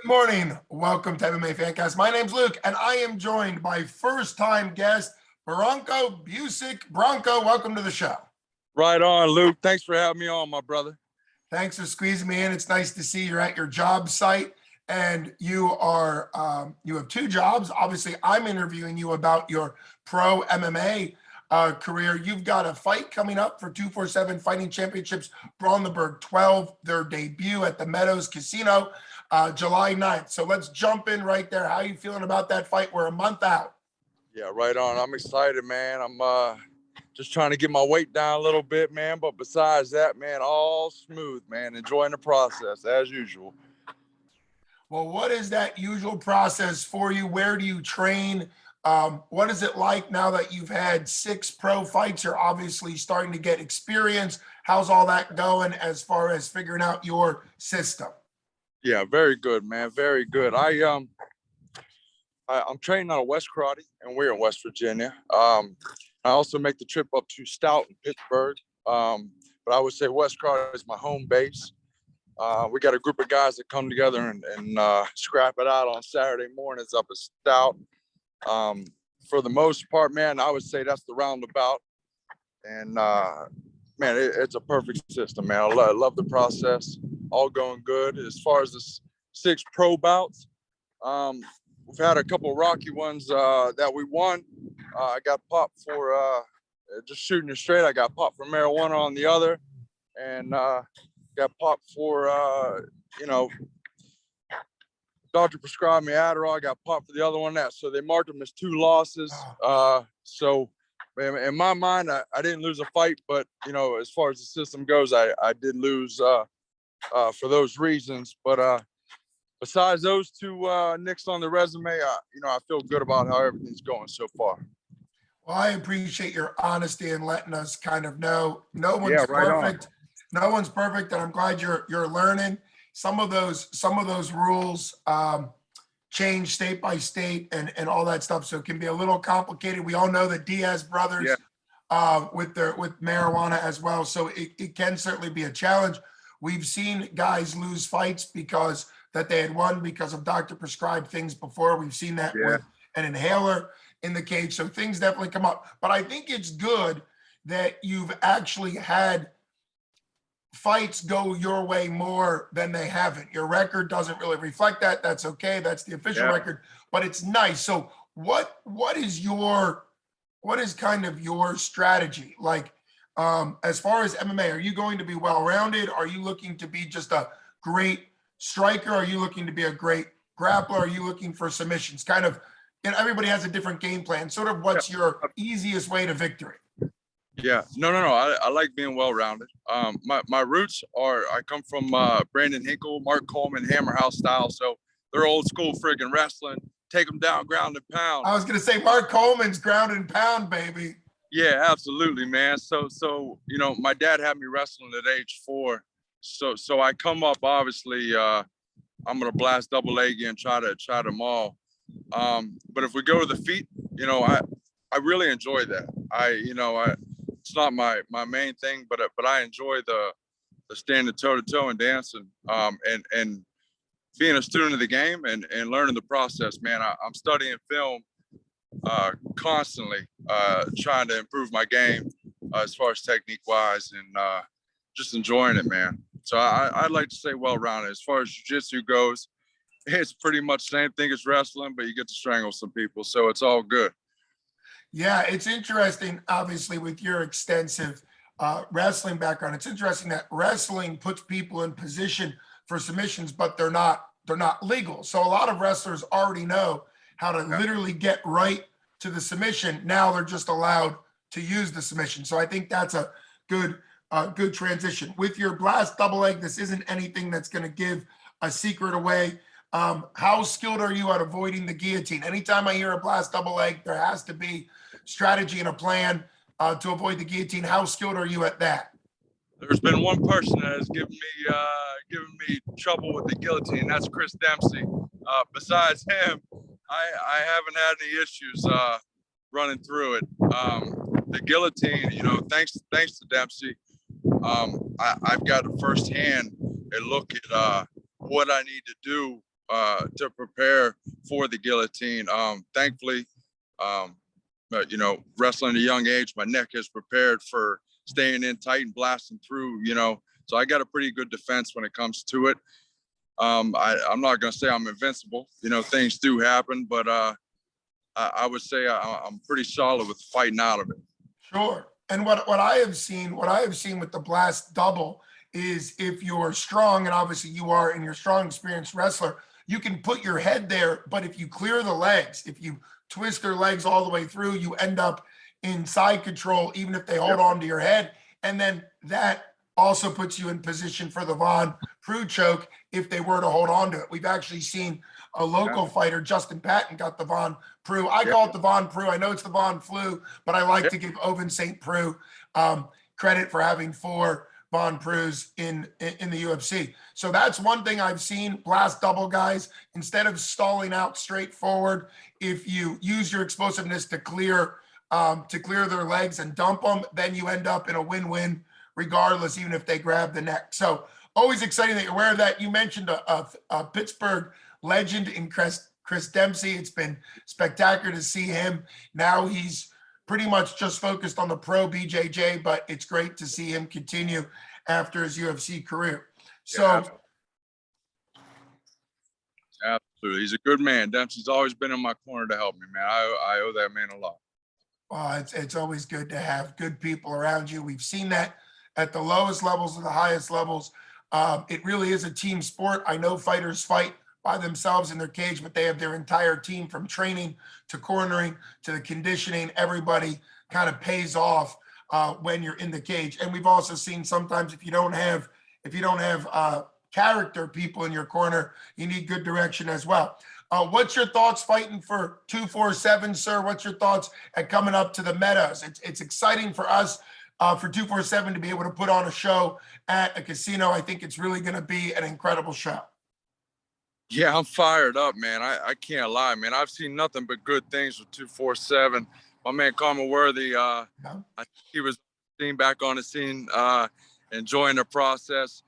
Good morning. Welcome to MMA Fancast. My name's Luke, and I am joined by first-time guest Branko Busick. Branko, welcome to the show. Right on, Luke. Thanks for having me on, my brother. Thanks for squeezing me in. It's nice to see you're at your job site, and you have two jobs. Obviously, I'm interviewing you about your pro MMA career. You've got a fight coming up for 247 Fighting Championships, BITB12, their debut at the Meadows Casino, July 9th. So let's jump in right there. How are you feeling about that fight? We're a month out. Yeah, right on. I'm excited, man. I'm just trying to get my weight down a little bit, man. But besides that, man, all smooth, man. Enjoying the process as usual. Well, what is that usual process for you? Where do you train? What is it like now that you've had 6 pro fights? You're obviously starting to get experience. How's all that going as far as figuring out your system? Yeah, very good, man. Very good. I'm training out of West Karate, and we're in West Virginia. I also make the trip up to Stout in Pittsburgh. But I would say West Karate is my home base. We got a group of guys that come together and scrap it out on Saturday mornings up at Stout. For the most part, man, I would say that's the roundabout. And, man, it's a perfect system, man. I love the process. All going good. As far as the 6 pro bouts, we've had a couple rocky ones that we won. I got popped for just shooting it straight. I got popped for marijuana on the other, and got popped for doctor prescribed me Adderall. I got popped for the other one. So they marked them as 2 losses. So in my mind, I didn't lose a fight, but as far as the system goes, I did lose for those reasons. But besides those 2 nicks on the resume, I feel good about how everything's going so far. Well, I appreciate your honesty and letting us kind of know no one's Yeah, right perfect. No one's perfect, and I'm glad you're learning. Some of those rules change state by state and all that stuff, so it can be a little complicated. We all know the Diaz brothers with marijuana as well, so it can certainly be a challenge. We've seen guys lose fights because that they had won because of doctor prescribed things before. We've seen that with an inhaler in the cage. So things definitely come up. But I think it's good that you've actually had fights go your way more than they haven't. Your record doesn't really reflect that. That's okay. That's the official record, but it's nice. So what is kind of your strategy? Like, as far as MMA, are you going to be well-rounded? Are you looking to be just a great striker? Are you looking to be a great grappler? Are you looking for submissions? Kind of, everybody has a different game plan. Sort of what's your easiest way to victory? Yeah, no. I like being well-rounded. My roots are, I come from Brandon Hinkle, Mark Coleman, Hammer House style. So they're old school friggin' wrestling. Take them down, ground and pound. I was going to say Mark Coleman's ground and pound, baby. Yeah, absolutely, man. So my dad had me wrestling at age 4. So I come up, obviously, I'm gonna blast double leg and try them all. But if we go to the feet, I really enjoy that. It's not my main thing, but I enjoy the standing toe to toe and dancing, and being a student of the game and learning the process, man. I'm studying film constantly, trying to improve my game as far as technique wise, and just enjoying it, man. So I'd like to say well-rounded. As far as jiu-jitsu goes, it's pretty much the same thing as wrestling, but you get to strangle some people, so it's all good. Yeah, it's interesting, obviously, with your extensive wrestling background. It's interesting that wrestling puts people in position for submissions, but they're not legal. So a lot of wrestlers already know how to literally get right to the submission. Now they're just allowed to use the submission. So I think that's a good transition. With your blast double leg, this isn't anything that's going to give a secret away. How skilled are you at avoiding the guillotine? Anytime I hear a blast double leg, there has to be strategy and a plan to avoid the guillotine. How skilled are you at that? There's been one person that has given me trouble with the guillotine. That's Chris Dempsey. Besides him, I haven't had any issues running through it. The guillotine, thanks to Dempsey, I've got a firsthand look at what I need to do to prepare for the guillotine. Thankfully, but, you know, wrestling at a young age, my neck is prepared for staying in tight and blasting through, you know, so I got a pretty good defense when it comes to it. I'm not going to say I'm invincible, you know, things do happen, but I would say I'm pretty solid with fighting out of it. Sure. And what I have seen with the blast double is if you're strong, and obviously you are, and you're a strong, experienced wrestler, you can put your head there. But if you clear the legs, if you twist their legs all the way through, you end up in side control, even if they hold on to your head. And then that also puts you in position for the Von Prue choke if they were to hold on to it. We've actually seen a local fighter, Justin Patton, got the Von Prue. I call it the Von Prue. I know it's the Von Flu, but I like to give Oven St. Preux credit for having 4 Von Prues in the UFC. So that's one thing I've seen. Blast double guys, instead of stalling out straight forward, if you use your explosiveness to clear their legs and dump them, then you end up in a win-win regardless, even if they grab the neck. So always exciting that you're aware of that. You mentioned a Pittsburgh legend in Chris Dempsey. It's been spectacular to see him. Now he's pretty much just focused on the pro BJJ, but it's great to see him continue after his UFC career. So absolutely, he's a good man. Dempsey's always been in my corner to help me, man. I owe that man a lot. Well, it's always good to have good people around you. We've seen that at the lowest levels and the highest levels. It really is a team sport. I know fighters fight by themselves in their cage, but they have their entire team, from training to cornering to the conditioning. Everybody kind of pays off when you're in the cage. And we've also seen sometimes if you don't have character people in your corner, you need good direction as well. What's your thoughts fighting for 247, sir? What's your thoughts at coming up to the Meadows? It's exciting for us for 247 to be able to put on a show at a casino. I think it's really going to be an incredible show. Yeah, I'm fired up, man. I can't lie, man. I've seen nothing but good things with 247. My man Carmen Worthy, I think he was seen back on the scene, enjoying the process.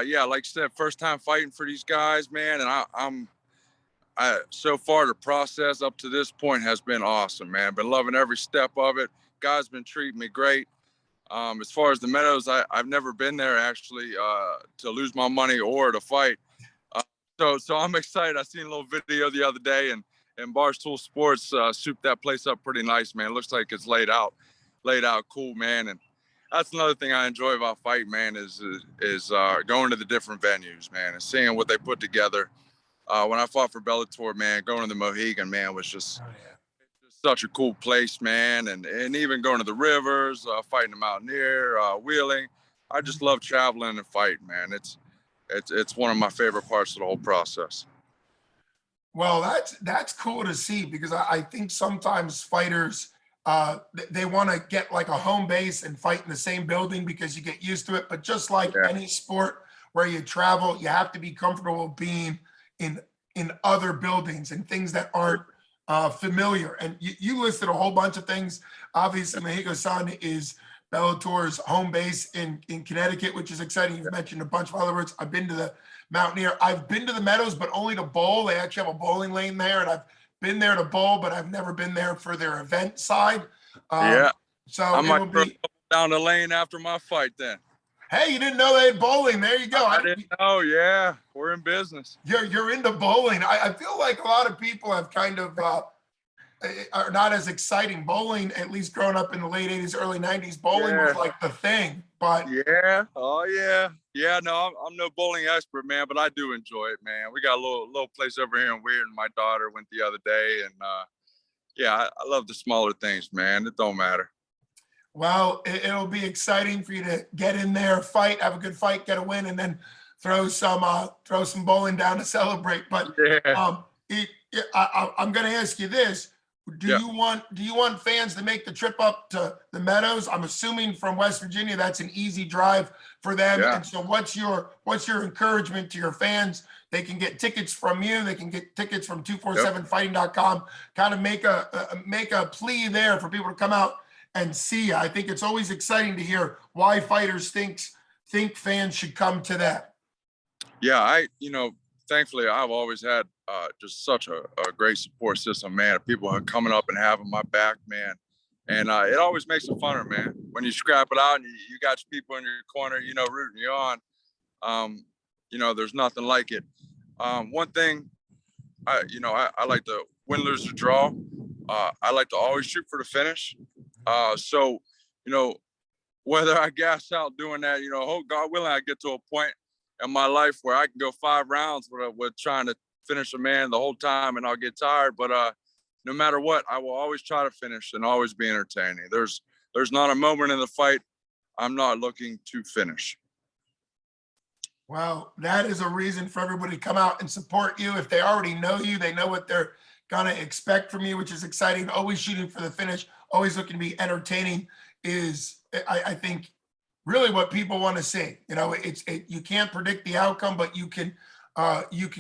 Yeah, like I said, first time fighting for these guys, man. And so far the process up to this point has been awesome, man. Been loving every step of it. Guys been treating me great. As far as the Meadows, I've never been there actually to lose my money or to fight. So I'm excited. I seen a little video the other day, and Barstool Sports souped that place up pretty nice, man. It looks like it's laid out cool, man. And that's another thing I enjoy about fight, man, is going to the different venues, man, and seeing what they put together. When I fought for Bellator, man, going to the Mohegan, man, was just such a cool place, man. And even going to the rivers, fighting the Mountaineer, Wheeling. I just love traveling and fighting, man. It's one of my favorite parts of the whole process. Well, that's cool to see, because I think sometimes fighters, they want to get like a home base and fight in the same building because you get used to it. But just like any sport where you travel, you have to be comfortable being in other buildings and things that aren't familiar. And you listed a whole bunch of things. Obviously, Mexico-San is Bellator's home base in Connecticut, which is exciting. You've mentioned a bunch of other words. I've been to the Mountaineer. I've been to the Meadows, but only to bowl. They actually have a bowling lane there, and I've been there to bowl, but I've never been there for their event side. So I might be down the lane after my fight then. Hey, you didn't know they had bowling. There you go. I didn't know. Yeah, we're in business. You're into bowling. I feel like a lot of people have kind of are not as exciting. Bowling, at least growing up in the late 80s, early 90s, bowling was like the thing. But no, I'm no bowling expert, man, but I do enjoy it, man. We got a little place over here in Weirton. My daughter went the other day, and I love the smaller things, man. It don't matter. Well, it'll be exciting for you to get in there, fight, have a good fight, get a win, and then throw some bowling down to celebrate. But I'm going to ask you this: Do you want fans to make the trip up to the Meadows? I'm assuming from West Virginia that's an easy drive for them. Yeah. And so, what's your encouragement to your fans? They can get tickets from you. They can get tickets from 247fighting.com. Kind of make a plea there for people to come out and see. I think it's always exciting to hear why fighters think fans should come to that. Yeah, thankfully, I've always had just such a great support system, man. People are coming up and having my back, man. And it always makes it funner, man. When you scrap it out and you got your people in your corner, you know, rooting you on, you know, there's nothing like it. One thing, I like to win, lose, or draw. I like to always shoot for the finish. So, you know, whether I gas out doing that, you know, oh, God willing, I get to a point in my life where I can go 5 rounds with trying to finish a man the whole time and I'll get tired. But no matter what, I will always try to finish and always be entertaining. There's not a moment in the fight I'm not looking to finish. Well, that is a reason for everybody to come out and support you. If they already know you, they know what they're gonna expect from you, which is exciting. Always shooting for the finish, always looking to be entertaining is, I think, really what people want to see. You know, you can't predict the outcome, but you can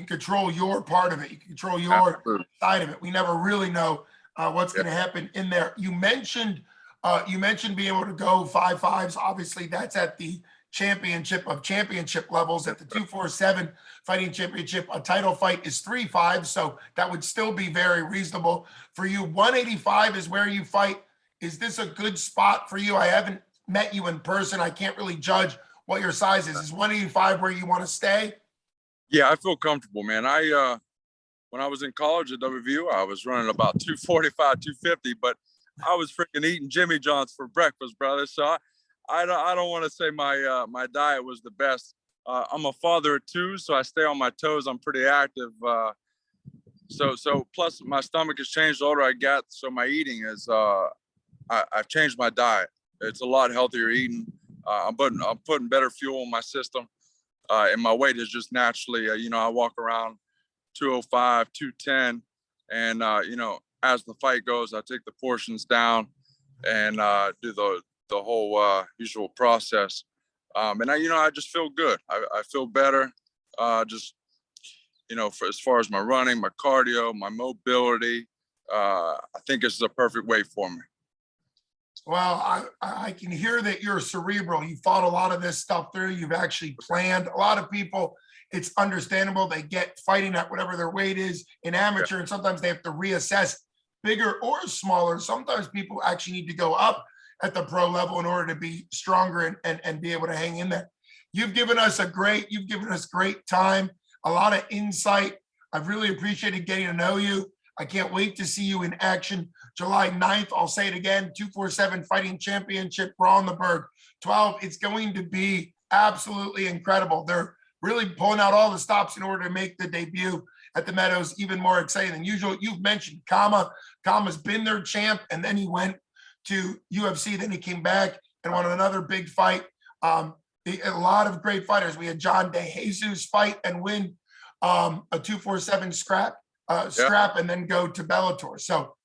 control your part of it. You can control your Absolutely. side of it. We never really know what's going to happen in there. You mentioned being able to go 5.5s. Obviously, that's at the championship of championship levels. At the 247 fighting championship, a title fight is 3.5, so that would still be very reasonable for you. 185 is where you fight. Is this a good spot for you? I haven't met you in person. I can't really judge what your size is. Is 185 where you want to stay? Yeah, I feel comfortable, man. When I was in college at WVU, I was running about 245, 250, but I was freaking eating Jimmy John's for breakfast, brother. So I don't want to say my diet was the best. I'm a father of 2, so I stay on my toes. I'm pretty active. So plus my stomach has changed the older I get. So my eating is, I've changed my diet. It's a lot healthier eating. I'm putting better fuel in my system. And my weight is just naturally, I walk around 205, 210. And, as the fight goes, I take the portions down and do the whole usual process. And I just feel good. I feel better. As far as my running, my cardio, my mobility, I think it's the perfect way for me. Well, I can hear that you're cerebral. You thought a lot of this stuff through. You've actually planned. A lot of people, it's understandable. They get fighting at whatever their weight is in amateur, and sometimes they have to reassess bigger or smaller. Sometimes people actually need to go up at the pro level in order to be stronger and be able to hang in there. You've given us great time, a lot of insight. I've really appreciated getting to know you. I can't wait to see you in action July 9th. I'll say it again, 247 Fighting Championship, Ronneberg 12. It's going to be absolutely incredible. They're really pulling out all the stops in order to make the debut at the Meadows even more exciting than usual. You've mentioned Kama. Kama's been their champ, and then he went to UFC. Then he came back and won another big fight. A lot of great fighters. We had John DeJesus fight and win a 247 strap and then go to Bellator. So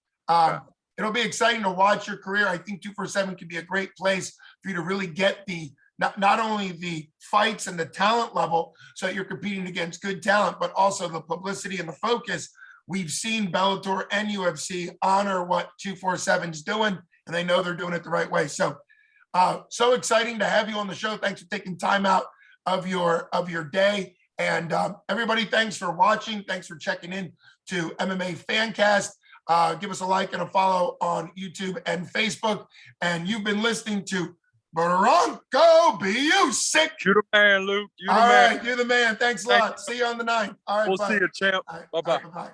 it'll be exciting to watch your career. I think 247 could be a great place for you to really get the not only the fights and the talent level, so you're competing against good talent, but also the publicity and the focus. We've seen Bellator and UFC honor what 247's doing, and they know they're doing it the right way. So so exciting to have you on the show. Thanks for taking time out of your day. And everybody, thanks for watching. Thanks for checking in to MMA Fancast. Give us a like and a follow on YouTube and Facebook. And you've been listening to Branko Busick. You're the man, Luke. You're the man. man. All right, you're the man. Thanks a lot. See you on the 9th. All right, We'll bye. see you, champ. All right, Bye-bye. Bye-bye.